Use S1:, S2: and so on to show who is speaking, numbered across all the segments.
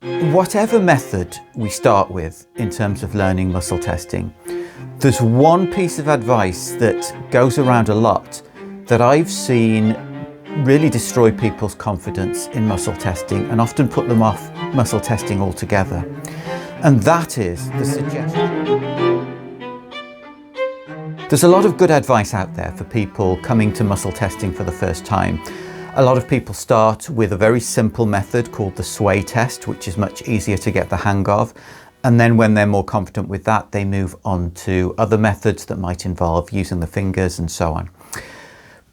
S1: Whatever method we start with in terms of learning muscle testing, there's one piece of advice that goes around a lot that I've seen really destroy people's confidence in muscle testing and often put them off muscle testing altogether. And that is the suggestion. There's a lot of good advice out there for people coming to muscle testing for the first time. A lot of people start with a very simple method called the sway test, which is much easier to get the hang of. And then when they're more confident with that, they move on to other methods that might involve using the fingers and so on.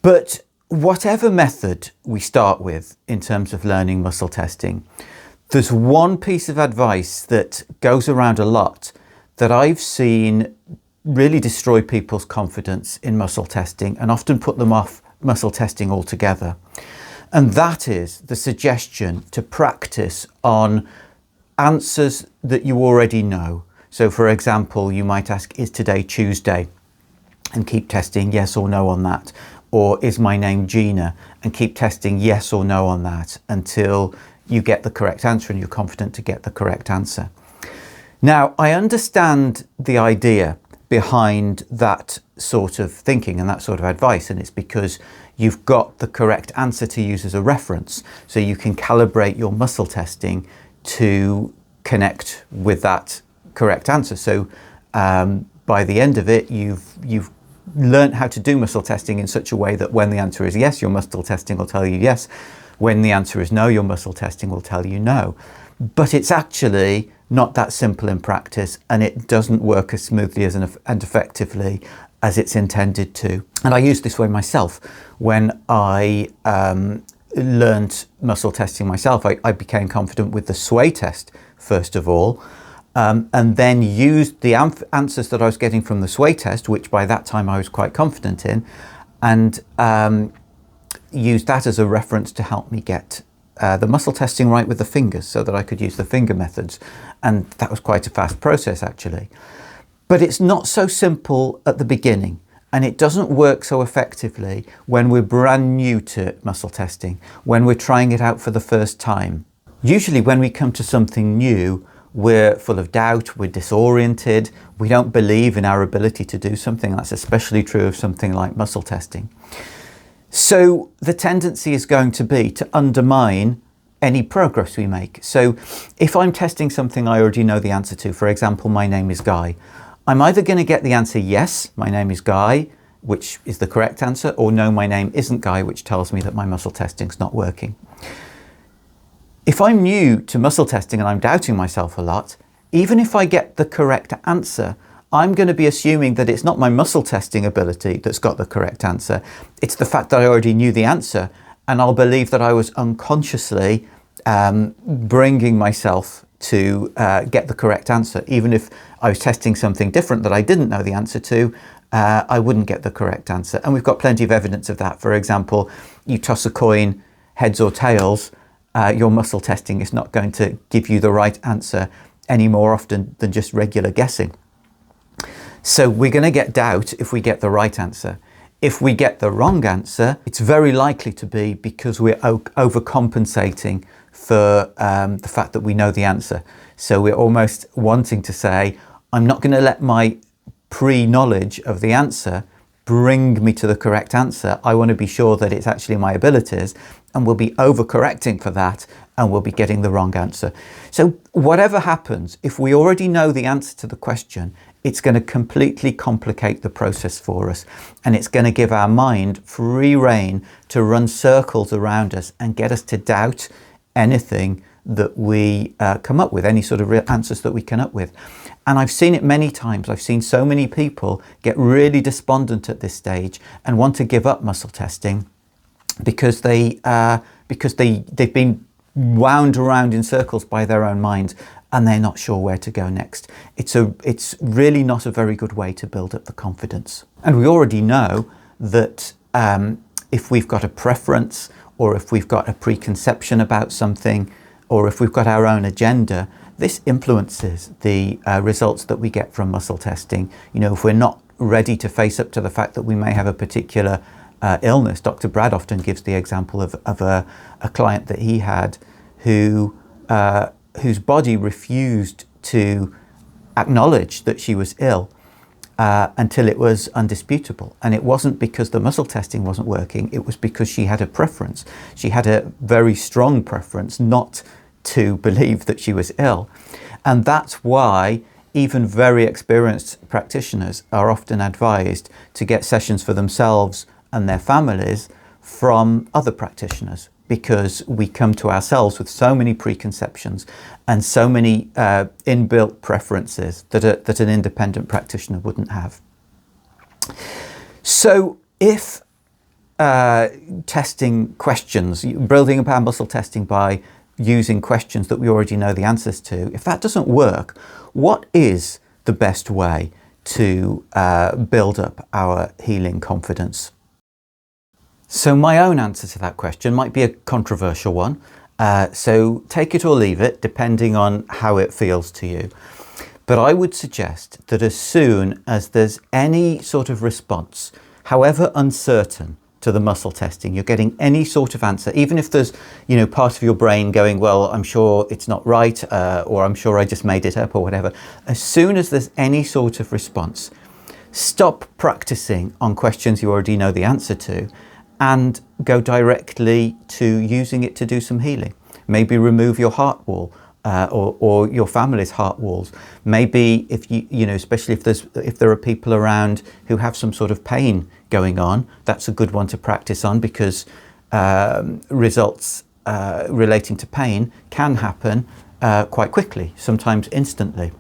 S1: But whatever method we start with in terms of learning muscle testing, there's one piece of advice that goes around a lot that I've seen really destroy people's confidence in muscle testing and often put them off muscle testing altogether. And that is the suggestion to practice on answers that you already know. So for example, you might ask, is today Tuesday? And keep testing yes or no on that. Or is my name Gina? And keep testing yes or no on that until you get the correct answer and you're confident to get the correct answer. Now, I understand the idea behind that sort of thinking and that sort of advice, and it's because you've got the correct answer to use as a reference, so you can calibrate your muscle testing to connect with that correct answer. So by the end of it, you've learned how to do muscle testing in such a way that when the answer is yes, your muscle testing will tell you yes. When the answer is no, your muscle testing will tell you no. But it's actually not that simple in practice, and it doesn't work as smoothly and effectively as it's intended to. And I used this way myself. When I learned muscle testing myself, I became confident with the sway test, first of all, and then used the answers that I was getting from the sway test, which by that time I was quite confident in, and used that as a reference to help me get the muscle testing right with the fingers so that I could use the finger methods. And that was quite a fast process actually. But it's not so simple at the beginning, and it doesn't work so effectively when we're brand new to muscle testing, when we're trying it out for the first time. Usually when we come to something new, we're full of doubt, we're disoriented, we don't believe in our ability to do something. That's especially true of something like muscle testing. So the tendency is going to be to undermine any progress we make. So if I'm testing something I already know the answer to, for example, my name is Guy, I'm either going to get the answer yes, my name is Guy, which is the correct answer, or no, my name isn't Guy, which tells me that my muscle testing's not working. If I'm new to muscle testing and I'm doubting myself a lot, even if I get the correct answer, I'm going to be assuming that it's not my muscle testing ability that's got the correct answer. It's the fact that I already knew the answer, and I'll believe that I was unconsciously bringing myself to get the correct answer. Even if I was testing something different that I didn't know the answer to, I wouldn't get the correct answer. And we've got plenty of evidence of that. For example, you toss a coin, heads or tails, your muscle testing is not going to give you the right answer any more often than just regular guessing. So we're going to get doubt if we get the right answer. If we get the wrong answer, it's very likely to be because we're overcompensating for the fact that we know the answer. So we're almost wanting to say, I'm not going to let my pre-knowledge of the answer bring me to the correct answer. I want to be sure that it's actually my abilities, and we'll be overcorrecting for that, and we'll be getting the wrong answer. So whatever happens, if we already know the answer to the question, it's going to completely complicate the process for us, and it's going to give our mind free rein to run circles around us and get us to doubt anything that we come up with, any sort of answers that we come up with. And I've seen it many times. I've seen so many people get really despondent at this stage and want to give up muscle testing because they've been wound around in circles by their own minds, and they're not sure where to go next. It's really not a very good way to build up the confidence. And we already know that if we've got a preference, or if we've got a preconception about something, or if we've got our own agenda, this influences the results that we get from muscle testing. You know, if we're not ready to face up to the fact that we may have a particular illness, Dr. Brad often gives the example of a client that he had who whose body refused to acknowledge that she was ill until it was undisputable. And it wasn't because the muscle testing wasn't working, it was because she had a preference. She had a very strong preference not to believe that she was ill. And that's why even very experienced practitioners are often advised to get sessions for themselves and their families from other practitioners, because we come to ourselves with so many preconceptions and so many inbuilt preferences that an independent practitioner wouldn't have. So if testing questions, building up our muscle testing by using questions that we already know the answers to, if that doesn't work, what is the best way to build up our healing confidence? So my own answer to that question might be a controversial one. So take it or leave it, depending on how it feels to you. But I would suggest that as soon as there's any sort of response, however uncertain, to the muscle testing, you're getting any sort of answer, even if there's, part of your brain going, well, I'm sure it's not right, or I'm sure I just made it up, or whatever. As soon as there's any sort of response, stop practicing on questions you already know the answer to and go directly to using it to do some healing. Maybe remove your heart wall, or your family's heart walls. Maybe if especially if there are people around who have some sort of pain going on, that's a good one to practice on, because results relating to pain can happen quite quickly, sometimes instantly.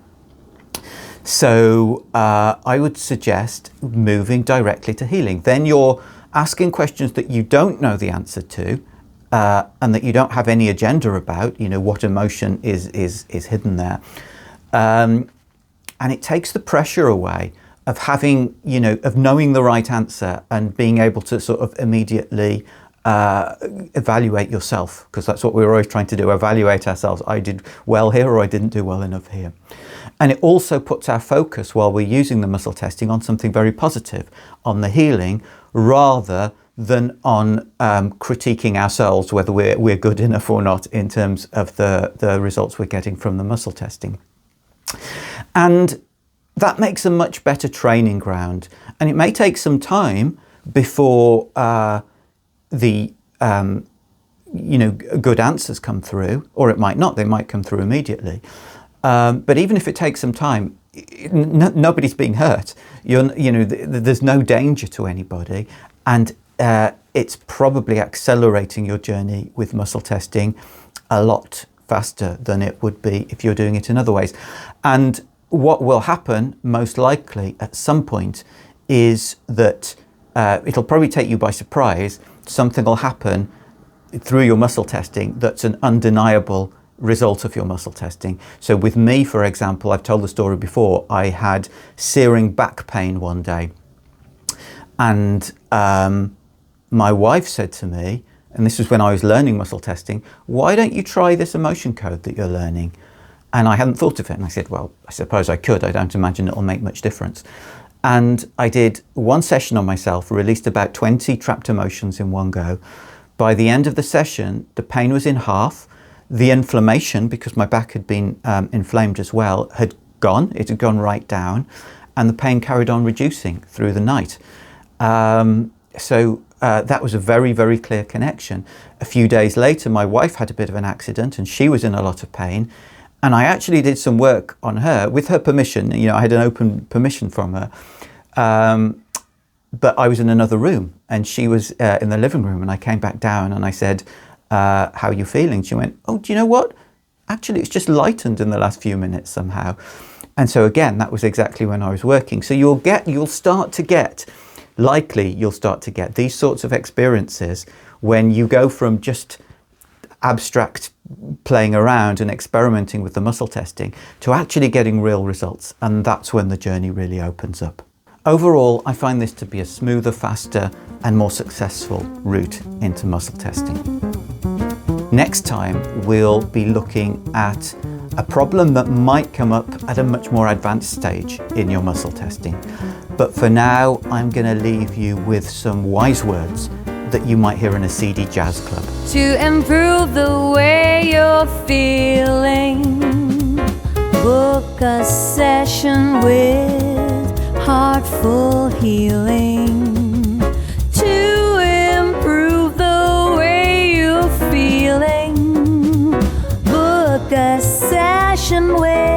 S1: So I would suggest moving directly to healing. Then you're asking questions that you don't know the answer to, and that you don't have any agenda about, what emotion is hidden there. And it takes the pressure away of having, of knowing the right answer and being able to sort of immediately evaluate yourself, because that's what we're always trying to do, evaluate ourselves. I did well here, or I didn't do well enough here. And it also puts our focus, while we're using the muscle testing, on something very positive, on the healing, rather than on critiquing ourselves, whether we're good enough or not in terms of the results we're getting from the muscle testing. And that makes a much better training ground. And it may take some time before the good answers come through, or it might not. They might come through immediately. But even if it takes some time, nobody's being hurt. There's no danger to anybody, and it's probably accelerating your journey with muscle testing a lot faster than it would be if you're doing it in other ways. And what will happen, most likely at some point, is that it'll probably take you by surprise. Something will happen through your muscle testing that's an undeniable result of your muscle testing. So with me, for example, I've told the story before, I had searing back pain one day. And my wife said to me, and this was when I was learning muscle testing, why don't you try this emotion code that you're learning? And I hadn't thought of it. And I said, well, I suppose I could. I don't imagine it'll make much difference. And I did one session on myself, released about 20 trapped emotions in one go. By the end of the session, the pain was in half. The inflammation, because my back had been inflamed as well, had gone. It had gone right down. And the pain carried on reducing through the night. So that was a very, very clear connection. A few days later, my wife had a bit of an accident and she was in a lot of pain. And I actually did some work on her with her permission. I had an open permission from her. But I was in another room and she was in the living room, and I came back down and I said, how are you feeling? She went, oh, do you know what? Actually, it's just lightened in the last few minutes somehow. And so again, that was exactly when I was working. So you'll start to get these sorts of experiences when you go from just abstract playing around and experimenting with the muscle testing to actually getting real results. And that's when the journey really opens up. Overall, I find this to be a smoother, faster, and more successful route into muscle testing. Next time, we'll be looking at a problem that might come up at a much more advanced stage in your muscle testing. But for now, I'm going to leave you with some wise words that you might hear in a seedy jazz club.
S2: To improve the way you're feeling, book a session with Heartful Healing. To improve the way you're feeling, book a session with